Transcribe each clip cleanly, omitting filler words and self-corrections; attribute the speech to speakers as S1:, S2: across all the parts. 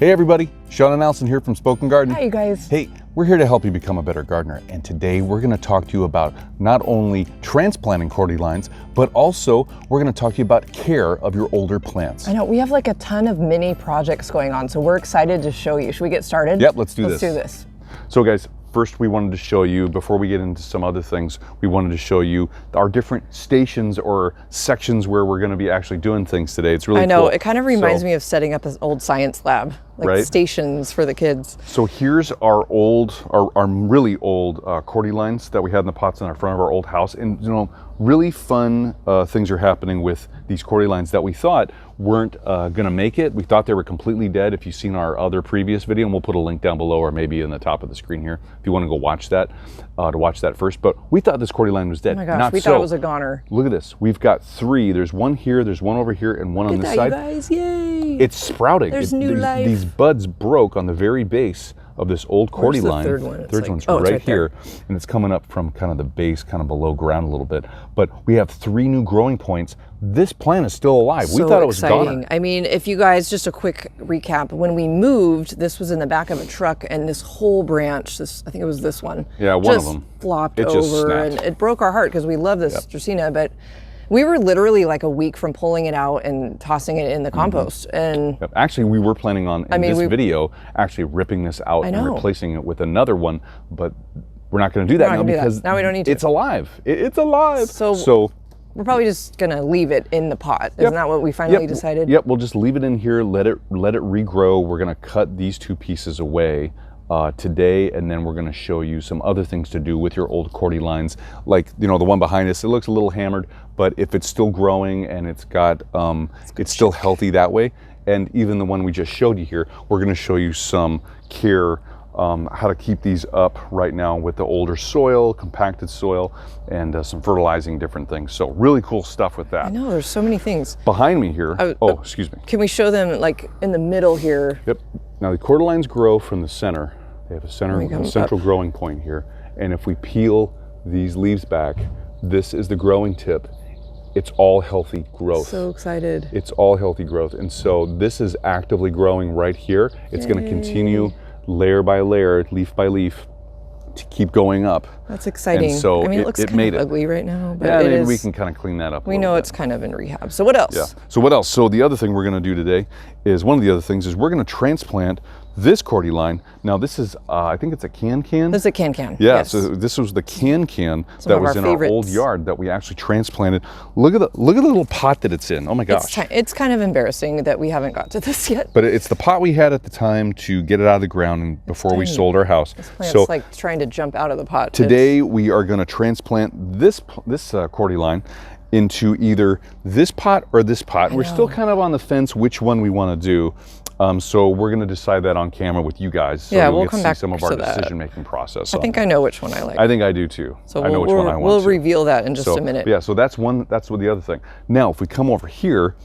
S1: Hey everybody, Sean and Allison here from Spoken Garden.
S2: Hi you guys.
S1: Hey, we're here to help you become a better gardener, and today we're going to talk to you about not only transplanting cordylines, but also we're going to talk to you about care of your older plants.
S2: I know, we have like a ton of mini projects going on, so we're excited to show you. Should we get started?
S1: Yep, let's do
S2: this. Let's do this.
S1: So guys, first we wanted to show you, before we get into some other things, we wanted to show you our different stations or sections where we're going to be actually doing things today. It's really cool.
S2: I know, it kind of reminds me of setting up an old science lab, like
S1: right?
S2: Stations for the kids.
S1: So here's our old, our really old cordylines that we had in the pots in our front of our old house. And you know, really fun things are happening with these cordylines that we thought weren't gonna make it. We thought they were completely dead. If you've seen our other previous video, and we'll put a link down below or maybe in the top of the screen here if you want to go watch that, to watch that first. But we thought this cordyline was dead.
S2: Oh my gosh,
S1: Not
S2: we thought it was a goner.
S1: Look at this. We've got three. There's one here, there's one over here, and one on this side.
S2: You guys, yay!
S1: It's sprouting.
S2: There's new life.
S1: These buds broke on the very base of this old cordyline.
S2: Where's the third one?
S1: Third one's right here, and it's coming up from kind of the base, kind of below ground a little bit. But we have 3 new growing points. This plant is still alive.
S2: So
S1: we thought it was
S2: exciting.
S1: gone.
S2: I mean, if you guys, just a quick recap, when we moved, this was in the back of a truck, and this whole branch, I think it was this one.
S1: Yeah, one of them.
S2: Flopped
S1: it just
S2: over,
S1: snapped.
S2: and it broke our heart because we love this Dracaena, but we were literally like a week from pulling it out and tossing it in the compost. And
S1: actually, we were planning on in this video actually ripping this out and replacing it with another one, but we're not going to do that now because
S2: now we don't need to.
S1: It's alive. It's alive.
S2: So we're probably just going to leave it in the pot. Isn't that what we finally decided?
S1: Yep. We'll just leave it in here. Let it regrow. We're going to cut these 2 pieces away today, and then we're going to show you some other things to do with your old cordylines, like the one behind us. It looks a little hammered, but if it's still growing and it's got it's still healthy that way, and even the one we just showed you here, we're going to show you some care, how to keep these up right now with the older soil, compacted soil, and some fertilizing different things. So really cool stuff with that.
S2: I know, there's so many things
S1: behind me here. Excuse me.
S2: Can we show them like in the middle here?
S1: Yep. Now the cordylines grow from the center. They have a central growing point here, and if we peel these leaves back, this is the growing tip. It's all healthy growth.
S2: So excited.
S1: It's all healthy growth, and so this is actively growing right here. It's going to continue layer by layer, leaf by leaf, to keep going up.
S2: That's exciting.
S1: And so
S2: I mean, it looks kind of ugly right now, but
S1: maybe we can kind of clean that up.
S2: We know it's kind of in rehab. So what else?
S1: Yeah. So what else? So the other thing we're going to do today is one of the other things is we're going to transplant this cordyline. Now this is, I think it's a can.
S2: This is a can.
S1: Yeah,
S2: yes.
S1: so this was the can that was in our old yard that we actually transplanted. Look at the little pot that it's in. Oh my gosh.
S2: It's kind of embarrassing that we haven't got to this yet.
S1: But it's the pot we had at the time to get it out of the ground and before we sold our house.
S2: This plant's like trying to jump out of the pot.
S1: Today we are going to transplant this cordyline into either this pot or this pot. And we're still kind of on the fence which one we want to do. So we're going to decide that on camera with you guys. So
S2: we'll come back to some of our
S1: decision-making process.
S2: I think I know which one I like.
S1: I think I do too.
S2: So
S1: I know which one I want.
S2: We'll reveal that in just a minute.
S1: Yeah, so that's one. That's what the other thing. Now, if we come over here,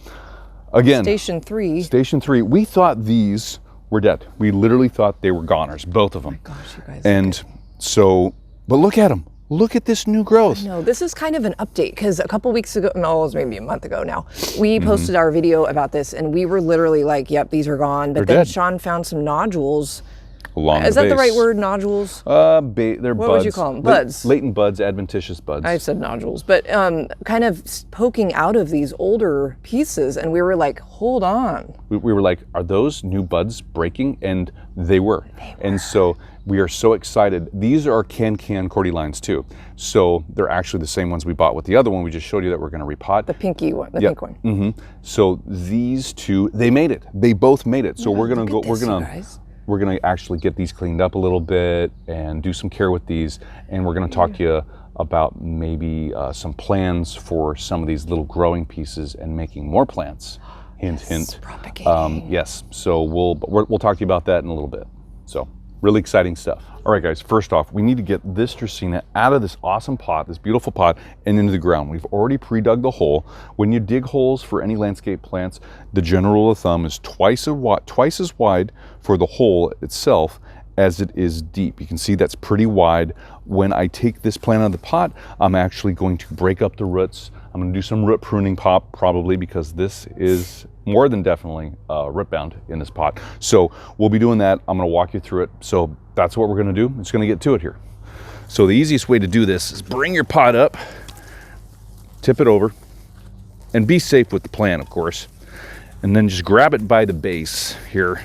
S1: again,
S2: Station 3.
S1: Station 3. We thought these were dead. We literally thought they were goners, both of them.
S2: Oh my gosh, you guys.
S1: And so, but look at them. Look at this new growth.
S2: No, this is kind of an update because a couple weeks ago, no, it was maybe a month ago now, we posted our video about this and we were literally like, yep, these are gone. But then Sean found some nodules.
S1: Along
S2: Is that the right word, nodules?
S1: They're buds.
S2: What would you call them? Buds.
S1: Latent buds, adventitious buds.
S2: I said nodules, but kind of poking out of these older pieces, and we were like, hold on.
S1: We were like, are those new buds breaking? And they were. And so we are so excited. These are can cordylines too. So they're actually the same ones we bought with the other one we just showed you that we're going to repot.
S2: The pinky one, the pink one.
S1: So these two, they made it. They both made it. So we're going to go, we're going to actually get these cleaned up a little bit and do some care with these. And we're going to talk to you about maybe some plans for some of these little growing pieces and making more plants. Hint, hint.
S2: Propagating.
S1: Yes. So we'll talk to you about that in a little bit. So really exciting stuff. All right, guys, first off, we need to get this Dracaena out of this awesome pot, this beautiful pot, and into the ground. We've already pre-dug the hole. When you dig holes for any landscape plants, the general rule of thumb is twice as wide for the hole itself as it is deep. You can see that's pretty wide. When I take this plant out of the pot, I'm actually going to break up the roots. I'm going to do some root pruning probably because this is more than definitely root bound in this pot. So we'll be doing that. I'm gonna walk you through it. So that's what we're gonna do. It's gonna get to it here. So the easiest way to do this is bring your pot up, tip it over, and be safe with the plant, of course. And then just grab it by the base here.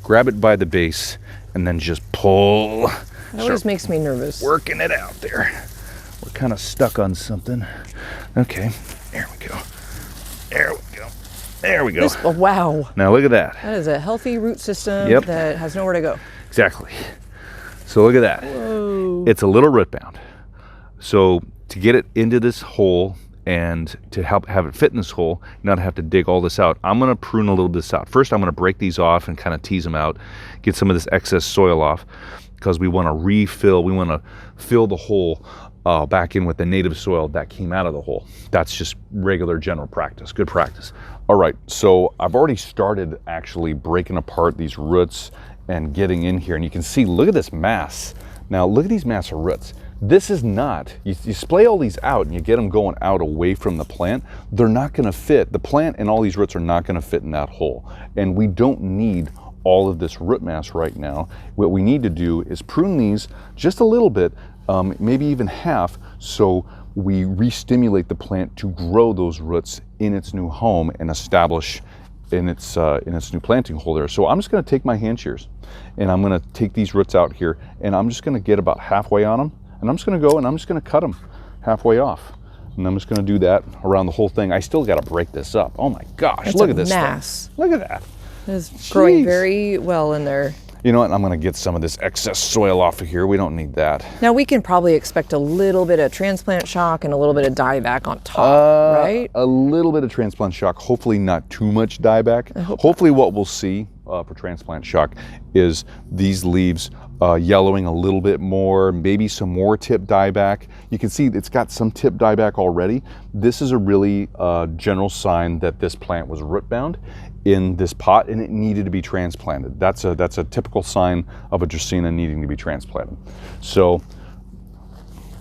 S1: Grab it by the base and then just pull.
S2: It always makes me nervous.
S1: Working it out there. We're kind of stuck on something. Okay, there we go. There we go. There we go.
S2: Oh, wow.
S1: Now look at that.
S2: That is a healthy root system that has nowhere to go.
S1: Exactly. So look at that.
S2: Whoa.
S1: It's a little root bound. So to get it into this hole and to help have it fit in this hole, not have to dig all this out, I'm gonna prune a little bit of this out. First, I'm gonna break these off and kind of tease them out, get some of this excess soil off, because we wanna refill, we wanna fill the hole back in with the native soil that came out of the hole. That's just regular general practice, good practice. All right, so I've already started actually breaking apart these roots and getting in here, and you can see, look at this mass. Now look at these mass of roots. This is not, you splay all these out and you get them going out away from the plant, they're not gonna fit. The plant and all these roots are not gonna fit in that hole. And we don't need all of this root mass right now. What we need to do is prune these just a little bit, maybe even half, so we re-stimulate the plant to grow those roots in its new home and establish in its new planting hole there. So I'm just gonna take my hand shears and I'm gonna take these roots out here and I'm just gonna get about halfway on them. And I'm just gonna go and I'm just gonna cut them halfway off. And I'm just gonna do that around the whole thing. I still gotta break this up. Oh my gosh, look at this
S2: mass.
S1: thing. Look at that.
S2: It's growing very well in there.
S1: You know what, I'm gonna get some of this excess soil off of here. We don't need that.
S2: Now we can probably expect a little bit of transplant shock and a little bit of dieback on top, right?
S1: A little bit of transplant shock, hopefully not too much dieback. Hopefully what we'll see for transplant shock is these leaves yellowing a little bit more, maybe some more tip dieback. You can see it's got some tip dieback already. This is a really general sign that this plant was root bound in this pot and it needed to be transplanted. That's a typical sign of a Dracaena needing to be transplanted. So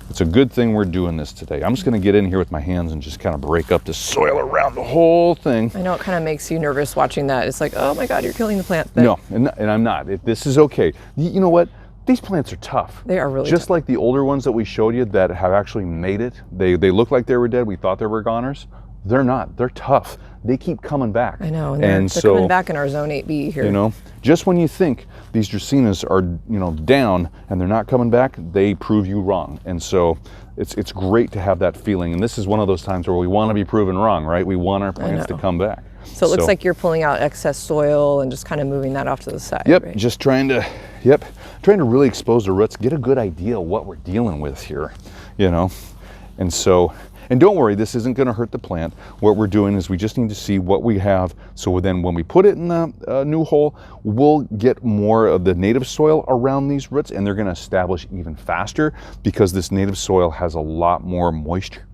S1: it's a good thing we're doing this today. I'm just gonna get in here with my hands and just kind of break up the soil around the whole thing.
S2: I know it kind of makes you nervous watching that. It's like, oh my God, you're killing the plant. But
S1: no, and I'm not. This is okay. You know what? These plants are tough.
S2: They are really
S1: just
S2: tough.
S1: like the older ones that we showed you that have actually made it. They look like they were dead. We thought they were goners. They're not. They're tough. They keep coming back.
S2: I know, and they're
S1: so,
S2: coming back in our zone 8B here.
S1: You know, just when you think these Dracaenas are, you know, down and they're not coming back, they prove you wrong. And so it's great to have that feeling. And this is one of those times where we want to be proven wrong, right? We want our plants to come back.
S2: So it looks like you're pulling out excess soil and just kind of moving that off to the side.
S1: Yep,
S2: right?
S1: just trying to really expose the roots, get a good idea of what we're dealing with here, you know. And so, and don't worry, this isn't going to hurt the plant. What we're doing is we just need to see what we have. So then when we put it in the new hole, we'll get more of the native soil around these roots and they're going to establish even faster because this native soil has a lot more moisture.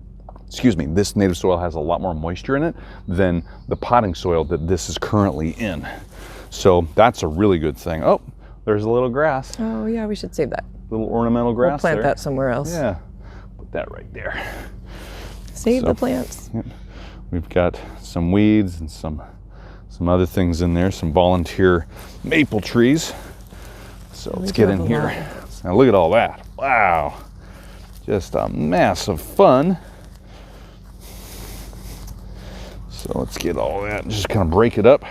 S1: Excuse me, this native soil has a lot more moisture in it than the potting soil that this is currently in. So that's a really good thing. Oh, there's a little grass.
S2: Oh yeah, we should save that.
S1: Little ornamental grass.
S2: We'll plant
S1: there.
S2: that somewhere else.
S1: Yeah, put that right there.
S2: Save the plants.
S1: Yep. We've got some weeds and some other things in there, some volunteer maple trees. So let's get in here. Now look at all that. Wow. Just a mass of fun. So let's get all that and just kind of break it up.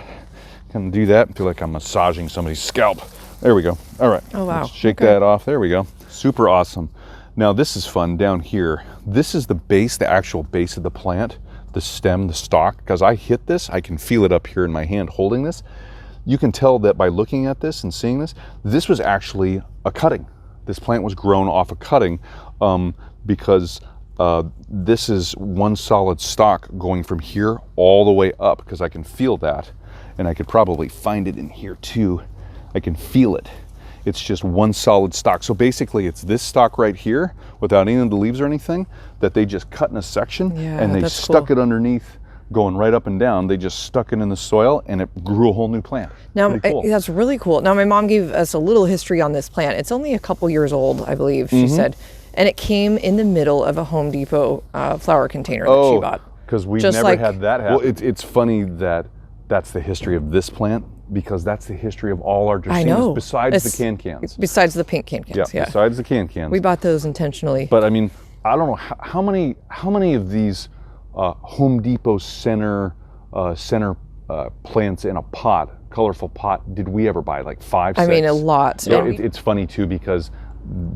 S1: Kind of do that. I feel like I'm massaging somebody's scalp. There we go. All right.
S2: Oh, wow.
S1: Let's shake that off. There we go. Super awesome. Now this is fun down here. This is the base, the actual base of the plant, the stem, the stalk. Because I hit this, I can feel it up here in my hand holding this. You can tell that by looking at this and seeing this, this was actually a cutting. This plant was grown off a cutting because this is one solid stalk going from here all the way up because I can feel that. And I could probably find it in here too. I can feel it. It's just one solid stalk. So basically it's this stalk right here without any of the leaves or anything that they just cut in a section and they stuck it underneath going right up and down. They just stuck it in the soil and it grew a whole new plant.
S2: Now, that's really cool. Now my mom gave us a little history on this plant. It's only a couple years old, I believe, she said. And it came in the middle of a Home Depot flower container that she bought.
S1: Because we've never had that happen. Well, it's funny that that's the history of this plant, because that's the history of all our Dracaenas besides the can-cans.
S2: Besides the pink can-cans, yeah.
S1: Besides the can-cans.
S2: We bought those intentionally.
S1: But I mean, I don't know how many of these Home Depot center plants in a pot, colorful pot, did we ever buy? Like 5, 6?
S2: I mean, a lot.
S1: Yeah, it's funny too, because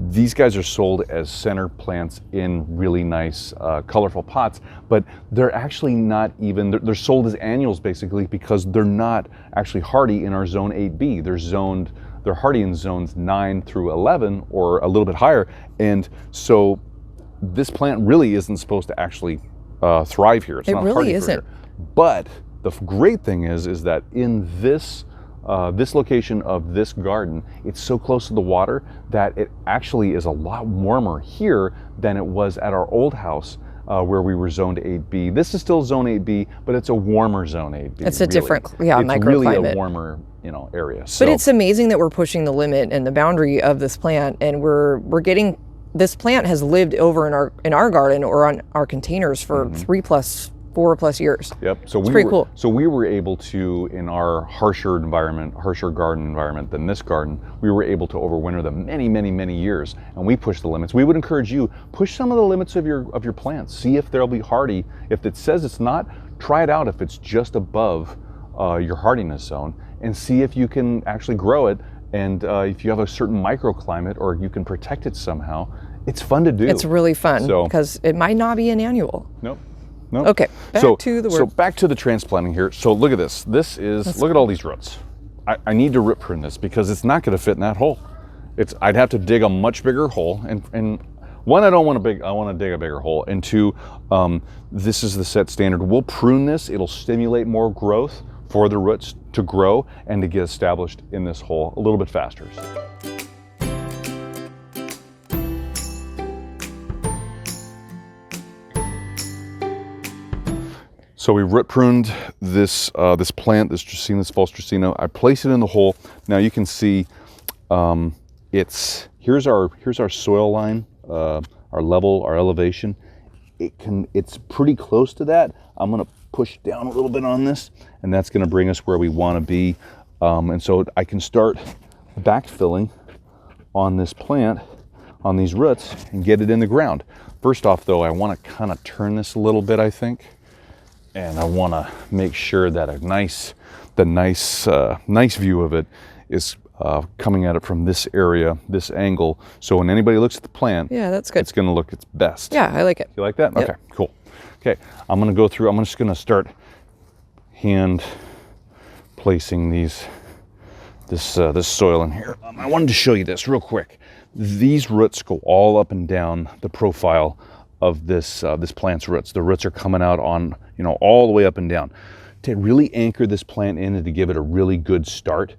S1: these guys are sold as center plants in really nice, colorful pots, but they're actually not even, they're sold as annuals basically, because they're not actually hardy in our zone 8B. They're hardy in zones 9 through 11 or a little bit higher. And so this plant really isn't supposed to actually thrive here. It's not
S2: really
S1: hardy
S2: isn't.
S1: for here. But the great thing is that in this location of this garden, it's so close to the water that it actually is a lot warmer here than it was at our old house where we were zoned 8B. This is still zone 8B, but it's a warmer zone 8B.
S2: It's a different
S1: microclimate. It's really a warmer, area. So,
S2: but it's amazing that we're pushing the limit and the boundary of this plant, and we're getting, this plant has lived over in our garden or on our containers for 4+ years.
S1: Yep. So
S2: it's pretty cool.
S1: So we were able to, in our harsher garden environment than this garden, we were able to overwinter them many years, and we pushed the limits. We would encourage you, push some of the limits of your plants. See if they'll be hardy. If it says it's not, try it out if it's just above your hardiness zone, and see if you can actually grow it. And if you have a certain microclimate, or you can protect it somehow, it's fun to do.
S2: It's really fun, because it might not be an annual.
S1: Nope. No.
S2: Okay, back to the work.
S1: So back to the transplanting here. So look at this. Look at all these roots. I need to rip prune this because it's not going to fit in that hole. I'd have to dig a much bigger hole, and one, I want to dig a bigger hole, and two, this is the set standard. We'll prune this. It'll stimulate more growth for the roots to grow and to get established in this hole a little bit faster. So we root pruned this plant, this Dracaena, this false Dracaena. I place it in the hole. Now you can see here's our soil line, our level, our elevation. It's pretty close to that. I'm gonna push down a little bit on this, and that's gonna bring us where we wanna be. And so I can start backfilling on this plant, on these roots, and get it in the ground. First off though, I wanna kind of turn this a little bit, I think. And I want to make sure that the nice view of it is coming at it from this area, this angle. So when anybody looks at the plant,
S2: yeah, that's good.
S1: It's going to look its best.
S2: Yeah, I like it.
S1: You like that?
S2: Yep.
S1: Okay, cool. Okay, I'm going to go through. I'm just going to start hand placing this soil in here. I wanted to show you this real quick. These roots go all up and down the profile of this plant's roots. The roots are coming out on, all the way up and down. To really anchor this plant in and to give it a really good start,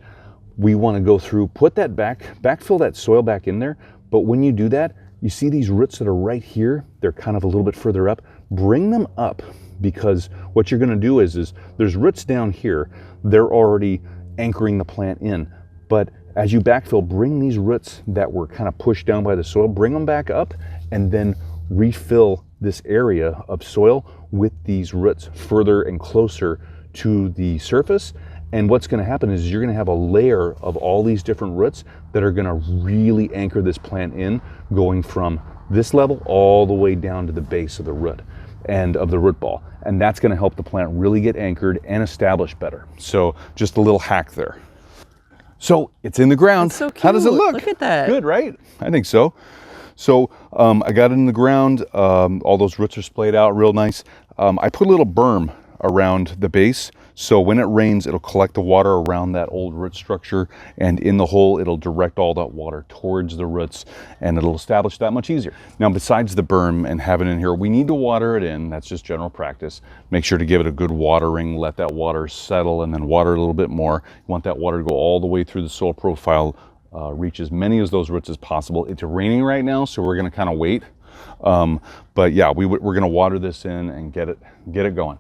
S1: we want to go through, put that backfill that soil back in there. But when you do that, you see these roots that are right here, they're kind of a little bit further up. Bring them up, because what you're going to do is there's roots down here. They're already anchoring the plant in. But as you backfill, bring these roots that were kind of pushed down by the soil, bring them back up, and then refill this area of soil with these roots further and closer to the surface. And what's going to happen is you're going to have a layer of all these different roots that are going to really anchor this plant in, going from this level all the way down to the base of the root and of the root ball. And that's going to help the plant really get anchored and established better. So just a little hack there. So it's in the ground.
S2: That's so cute.
S1: How does it look?
S2: Look at that.
S1: Good, right? I think so. So I got it in the ground. All those roots are splayed out real nice. I put a little berm around the base, so when it rains, it'll collect the water around that old root structure, and in the hole, it'll direct all that water towards the roots, and it'll establish that much easier. Now, besides the berm and having it in here, we need to water it in. That's just general practice. Make sure to give it a good watering, let that water settle, and then water a little bit more. You want that water to go all the way through the soil profile, reach as many of those roots as possible. It's raining right now, so we're gonna kind of wait. But yeah, we're gonna water this in and get it going.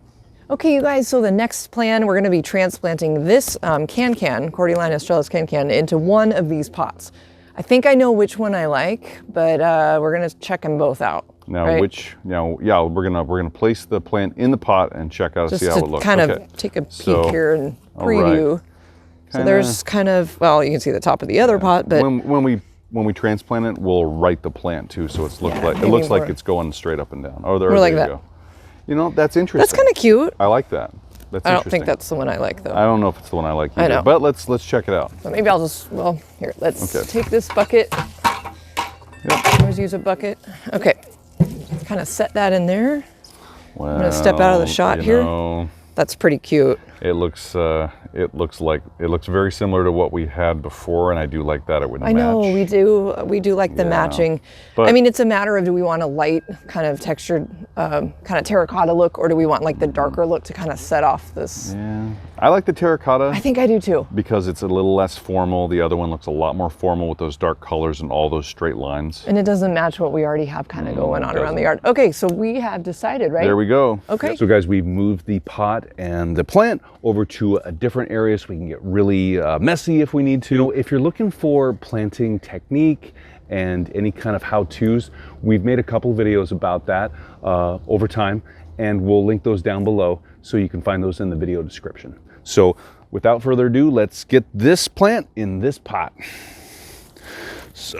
S2: Okay, you guys, so the next plan, we're gonna be transplanting this Cordyline Australis can into one of these pots. I think I know which one I like, but we're gonna check them both out.
S1: Now,
S2: right?
S1: yeah, we're gonna place the plant in the pot and check out and
S2: Just
S1: see how
S2: to
S1: it looks.
S2: kind
S1: Okay.
S2: of take a peek
S1: So,
S2: here and
S1: all right.
S2: preview. So there's kind of, well, you can see the top of the other pot, but
S1: when we transplant it, we'll right the plant too, so it
S2: maybe
S1: looks
S2: more.
S1: like it's going straight up and down. Oh, there
S2: More like
S1: you
S2: that.
S1: go. You know, that's interesting.
S2: that's kind of cute.
S1: I like that. That's
S2: I don't
S1: interesting.
S2: think that's the one I like though.
S1: I don't know if it's the one I like either.
S2: I know.
S1: But let's check it out.
S2: So maybe I'll just, well, here, let's
S1: Okay.
S2: take this bucket.
S1: Yep.
S2: Always use a bucket. Okay, kind of set that in there.
S1: Well,
S2: I'm gonna step out of the shot here.
S1: Know,
S2: That's pretty cute.
S1: it looks very similar to what we had before, and I do like that it would match.
S2: I know, we do like the
S1: Yeah.
S2: matching.
S1: But-
S2: I mean, it's a matter of, do we want a light kind of textured, kind of terracotta look, or do we want like the darker look to kind of set off this?
S1: Yeah, I like the terracotta.
S2: I think I do too.
S1: Because it's a little less formal. The other one looks a lot more formal with those dark colors and all those straight lines.
S2: And it doesn't match what we already have kind of going on around the yard. Okay, so we have decided, right?
S1: There we go.
S2: Okay.
S1: So guys, we've moved the pot and the plant over to a different area so we can get really messy if we need to. You know, if you're looking for planting technique and any kind of how-tos, we've made a couple videos about that over time, and we'll link those down below so you can find those in the video description. So without further ado, let's get this plant in this pot. So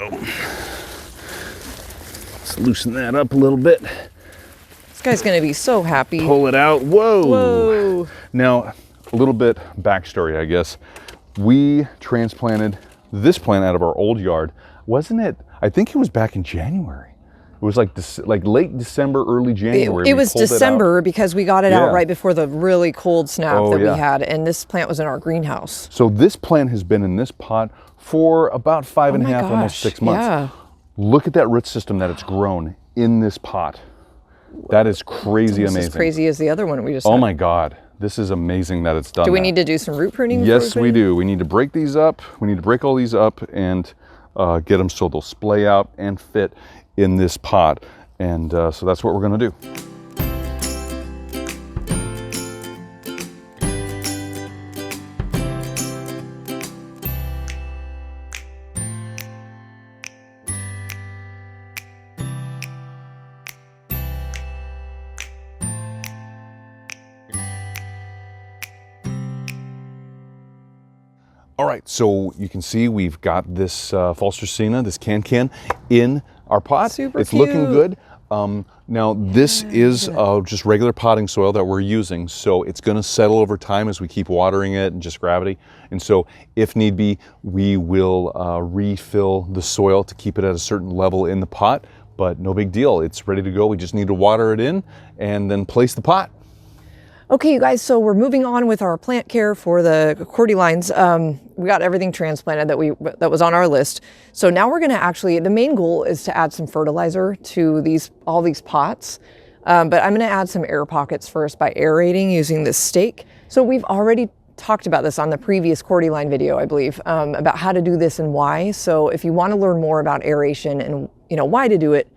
S1: let's loosen that up a little bit.
S2: This guy's gonna be so happy.
S1: Pull it out. Whoa.
S2: Whoa.
S1: Now, a little bit backstory, I guess. We transplanted this plant out of our old yard. Wasn't it? I think it was back in January. It was like late December, early January.
S2: It was December because we got it out right before the really cold snap that we had, and this plant was in our greenhouse.
S1: So this plant has been in this pot for about 5.5, almost 6 months.
S2: Yeah.
S1: Look at that root system that it's grown in this pot. That is crazy amazing.
S2: As crazy as the other one we just
S1: Oh
S2: had.
S1: my God. This is amazing that it's done.
S2: Do we need to do some root pruning?
S1: Yes, we do. We need to break these up. We need to break all these up and get them so they'll splay out and fit in this pot. And so that's what we're going to do. All right, so you can see we've got this Falstercina, this can in our pot.
S2: Super
S1: it's
S2: cute.
S1: looking good. Now this is just regular potting soil that we're using, so it's going to settle over time as we keep watering it and just gravity. And so if need be, we will refill the soil to keep it at a certain level in the pot, but no big deal. It's ready to go. We just need to water it in and then place the pot.
S2: Okay, you guys, so we're moving on with our plant care for the Cordylines. We got everything transplanted that was on our list. So now we're gonna actually, the main goal is to add some fertilizer to all these pots. But I'm gonna add some air pockets first by aerating using this stake. So we've already talked about this on the previous Cordyline video, I believe, about how to do this and why. So if you wanna learn more about aeration and why to do it,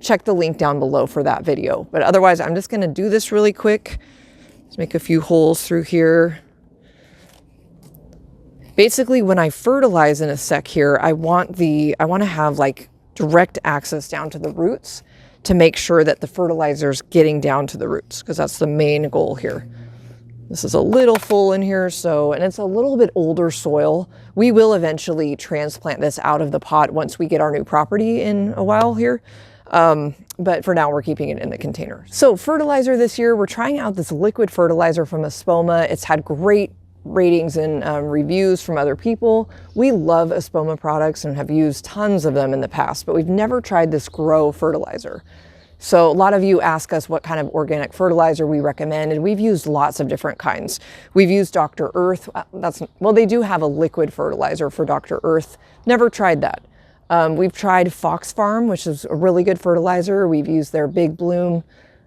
S2: check the link down below for that video. But otherwise, I'm just gonna do this really quick. Let's make a few holes through here. Basically, when I fertilize in a sec here, I want to have like direct access down to the roots to make sure that the fertilizer's getting down to the roots, because that's the main goal here. This is a little full in here, and it's a little bit older soil. We will eventually transplant this out of the pot once we get our new property in a while here. But for now, we're keeping it in the container. So fertilizer this year, we're trying out this liquid fertilizer from Espoma. It's had great ratings and reviews from other people. We love Espoma products and have used tons of them in the past, but we've never tried this grow fertilizer. So a lot of you ask us what kind of organic fertilizer we recommend, and we've used lots of different kinds. We've used Dr. Earth. They do have a liquid fertilizer for Dr. Earth. Never tried that. We've tried Fox Farm, which is a really good fertilizer. We've used their Big Bloom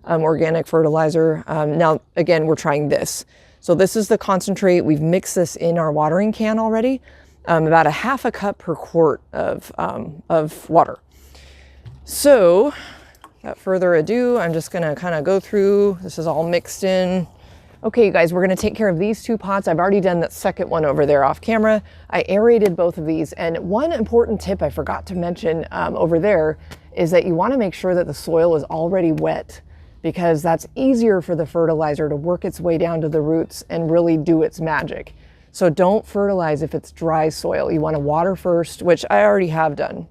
S2: organic fertilizer. Now, again, we're trying this. So this is the concentrate. We've mixed this in our watering can already, about a half a cup per quart of water. So without further ado, I'm just gonna kind of go through. This is all mixed in. Okay, you guys, we're gonna take care of these 2 pots. I've already done that second one over there off camera. I aerated both of these, and one important tip I forgot to mention over there is that you wanna make sure that the soil is already wet, because that's easier for the fertilizer to work its way down to the roots and really do its magic. So don't fertilize if it's dry soil. You wanna water first, which I already have done.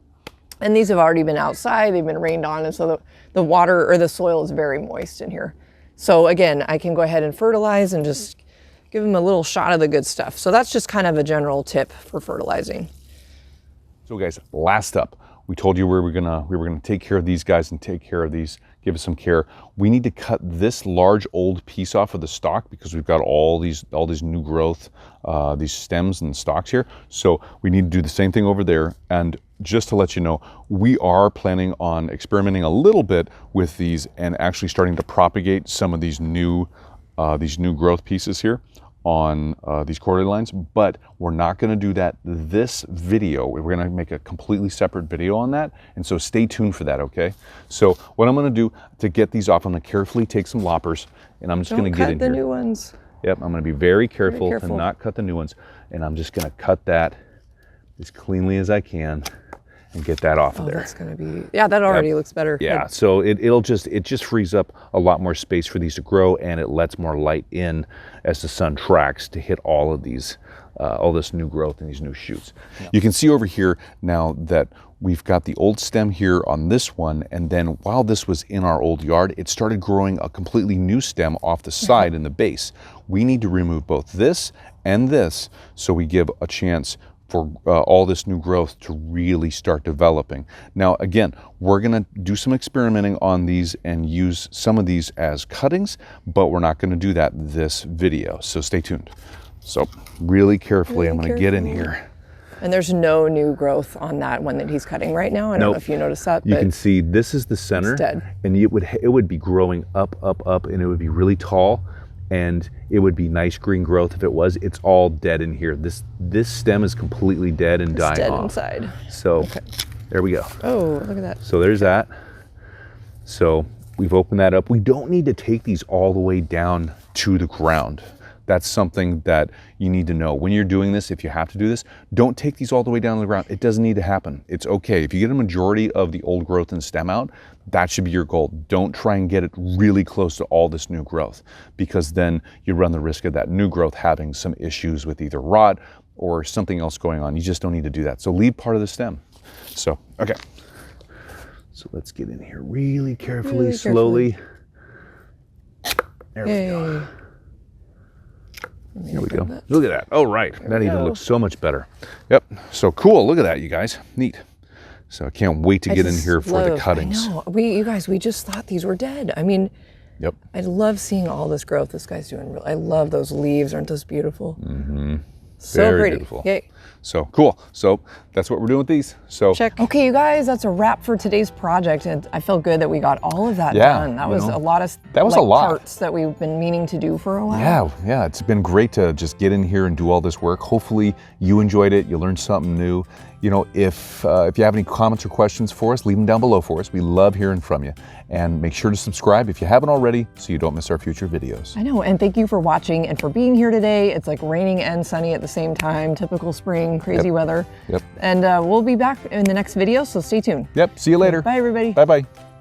S2: And these have already been outside, they've been rained on, and so the water or the soil is very moist in here. So again, I can go ahead and fertilize and just give them a little shot of the good stuff. So that's just kind of a general tip for fertilizing.
S1: So guys, last up, we told you we were gonna take care of these guys and take care of these, give us some care. We need to cut this large old piece off of the stalk because we've got all these new growth, these stems and stalks here. So we need to do the same thing over there. And just to let you know, we are planning on experimenting a little bit with these and actually starting to propagate some of these new growth pieces here on these Cordylines, but we're not gonna do that this video. We're gonna make a completely separate video on that, and so stay tuned for that, okay? So what I'm gonna do to get these off, I'm gonna carefully take some loppers, and I'm just gonna get in here.
S2: Don't cut the new ones.
S1: Yep, I'm gonna be very careful to not cut the new ones, and I'm just gonna cut that as cleanly as I can and get that off of there.
S2: That's gonna be, yeah, that already looks better.
S1: Yeah, so it just frees up a lot more space for these to grow, and it lets more light in as the sun tracks to hit all of these, all this new growth and these new shoots. Yeah. You can see over here now that we've got the old stem here on this one, and then while this was in our old yard, it started growing a completely new stem off the side in the base. We need to remove both this and this so we give a chance for all this new growth to really start developing. Now, again, we're gonna do some experimenting on these and use some of these as cuttings, but we're not gonna do that this video, so stay tuned. So really carefully, I'm gonna get in here.
S2: And there's no new growth on that one that he's cutting right now. I don't know if you noticed that.
S1: You can see this is the center, and it would be growing up, and it would be really tall, and it would be nice green growth if it was. It's all dead in here. This stem is completely dead and dying
S2: dead
S1: off.
S2: Inside.
S1: So there we go.
S2: Oh, look at that.
S1: So there's that. So we've opened that up. We don't need to take these all the way down to the ground. That's something that you need to know. When you're doing this, if you have to do this, don't take these all the way down to the ground. It doesn't need to happen. It's okay. If you get a majority of the old growth and stem out, that should be your goal. Don't try and get it really close to all this new growth, because then you run the risk of that new growth having some issues with either rot or something else going on. You just don't need to do that. So leave part of the stem. So, okay. So let's get in here really carefully, slowly. There we go. Here we go. Look at that. Oh, right. That even looks so much better. Yep. So cool. Look at that, you guys. Neat. So I can't wait to get in here for the cuttings.
S2: I know. You guys, we just thought these were dead. I mean,
S1: yep.
S2: I love seeing all this growth this guy's doing. I love those leaves. Aren't those beautiful?
S1: Mm-hmm.
S2: So
S1: Very
S2: pretty.
S1: Beautiful.
S2: Yay.
S1: So cool. So that's what we're doing with these. So
S2: check. Okay, you guys, that's a wrap for today's project, and I feel good that we got all of that done. That was a lot of parts that we've been meaning to do for a while.
S1: Yeah. It's been great to just get in here and do all this work. Hopefully you enjoyed it. You learned something new. You know, if you have any comments or questions for us, leave them down below for us. We love hearing from you. And make sure to subscribe if you haven't already so you don't miss our future videos.
S2: I know, and thank you for watching and for being here today. It's like raining and sunny at the same time, typical spring, crazy weather.
S1: Yep.
S2: And we'll be back in the next video, so stay tuned.
S1: Yep, see you later.
S2: Bye, everybody.
S1: Bye-bye.